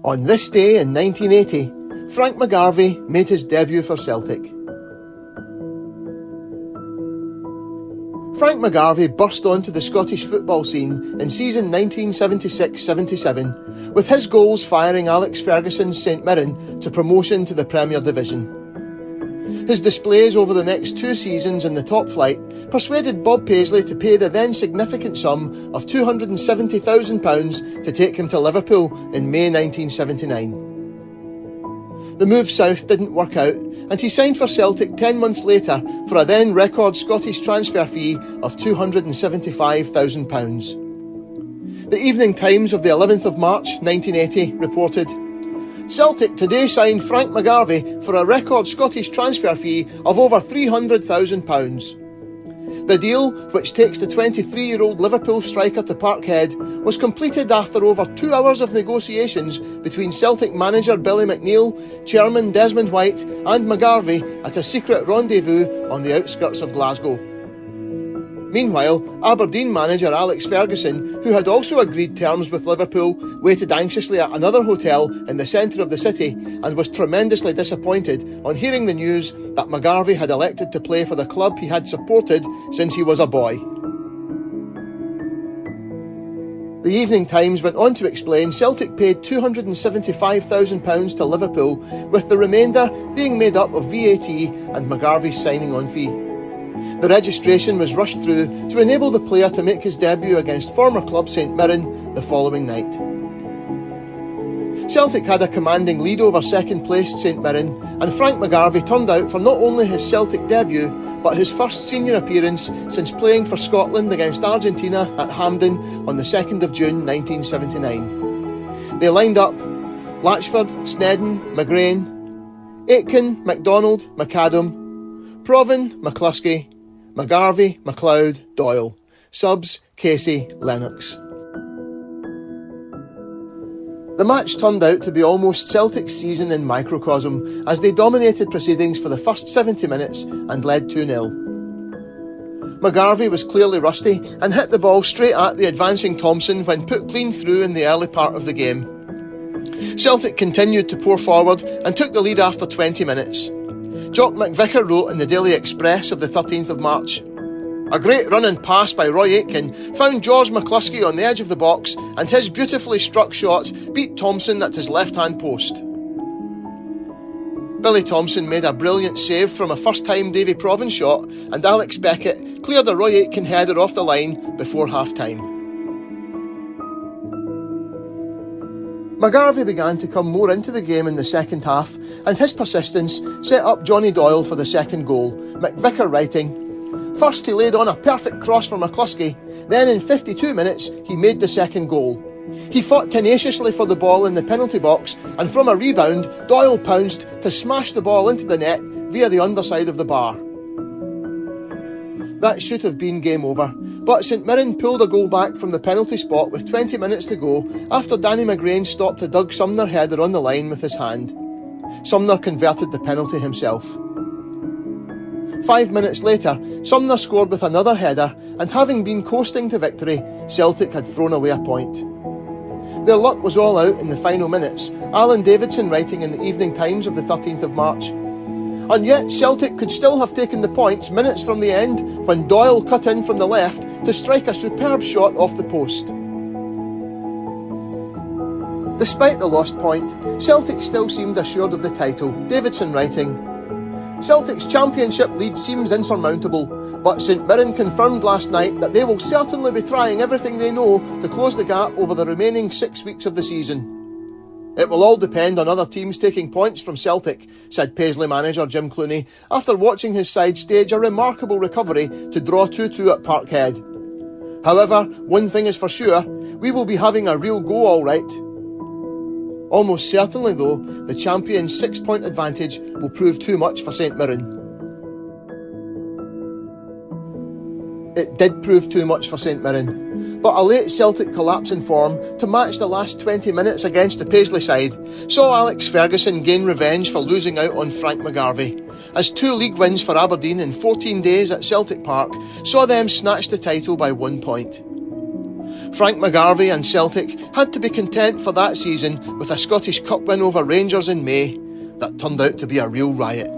On this day in 1980, Frank McGarvey made his debut for Celtic. Frank McGarvey burst onto the Scottish football scene in season 1976-77, with his goals firing Alex Ferguson's St Mirren to promotion to the Premier Division. His displays over the next 2 seasons in the top flight persuaded Bob Paisley to pay the then significant sum of £270,000 to take him to Liverpool in May 1979. The move south didn't work out, and he signed for Celtic 10 months later for a then record Scottish transfer fee of £275,000. The Evening Times of the 11th of March 1980 reported, "Celtic today signed Frank McGarvey for a record Scottish transfer fee of over £300,000. The deal, which takes the 23-year-old Liverpool striker to Parkhead, was completed after over 2 hours of negotiations between Celtic manager Billy McNeill, chairman Desmond White and McGarvey at a secret rendezvous on the outskirts of Glasgow." Meanwhile, Aberdeen manager Alex Ferguson, who had also agreed terms with Liverpool, waited anxiously at another hotel in the centre of the city and was tremendously disappointed on hearing the news that McGarvey had elected to play for the club he had supported since he was a boy. The Evening Times went on to explain Celtic paid £275,000 to Liverpool, with the remainder being made up of VAT and McGarvey's signing-on fee. The registration was rushed through to enable the player to make his debut against former club St Mirren the following night. Celtic had a commanding lead over second-placed St Mirren, and Frank McGarvey turned out for not only his Celtic debut, but his first senior appearance since playing for Scotland against Argentina at Hampden on the 2nd of June 1979. They lined up Latchford, Snedden, McGrain, Aitken, MacDonald, McAdam, Provan, McCluskey, McGarvey, McLeod, Doyle. Subs, Casey, Lennox. The match turned out to be almost Celtic's season in microcosm, as they dominated proceedings for the first 70 minutes and led 2-0. McGarvey was clearly rusty and hit the ball straight at the advancing Thompson when put clean through in the early part of the game. Celtic continued to pour forward and took the lead after 20 minutes. Jock McVicker wrote in the Daily Express of the 13th of March, "A great running pass by Roy Aitken found George McCluskey on the edge of the box, and his beautifully struck shot beat Thompson at his left-hand post." Billy Thompson made a brilliant save from a first-time Davy Provan shot, and Alex Beckett cleared a Roy Aitken header off the line before half-time. McGarvey began to come more into the game in the second half, and his persistence set up Johnny Doyle for the second goal, McVicker writing, "First he laid on a perfect cross for McCluskey, then in 52 minutes he made the second goal. He fought tenaciously for the ball in the penalty box, and from a rebound, Doyle pounced to smash the ball into the net via the underside of the bar." That should have been game over, but St Mirren pulled a goal back from the penalty spot with 20 minutes to go after Danny McGrain stopped a Doug Sumner header on the line with his hand. Sumner converted the penalty himself. 5 minutes later, Sumner scored with another header, and having been coasting to victory, Celtic had thrown away a point. Their luck was all out in the final minutes, Alan Davidson writing in the Evening Times of the 13th of March. "And yet Celtic could still have taken the points minutes from the end when Doyle cut in from the left to strike a superb shot off the post." Despite the lost point, Celtic still seemed assured of the title, Davidson writing, "Celtic's championship lead seems insurmountable, but St Mirren confirmed last night that they will certainly be trying everything they know to close the gap over the remaining 6 weeks of the season. It will all depend on other teams taking points from Celtic," said Paisley manager Jim Clooney, after watching his side stage a remarkable recovery to draw 2-2 at Parkhead. "However, one thing is for sure, we will be having a real go all right." Almost certainly, though, the champions' 6-point advantage will prove too much for St Mirren. It did prove too much for St Mirren, but a late Celtic collapse in form to match the last 20 minutes against the Paisley side saw Alex Ferguson gain revenge for losing out on Frank McGarvey, as 2 league wins for Aberdeen in 14 days at Celtic Park saw them snatch the title by 1 point. Frank McGarvey and Celtic had to be content for that season with a Scottish Cup win over Rangers in May that turned out to be a real riot.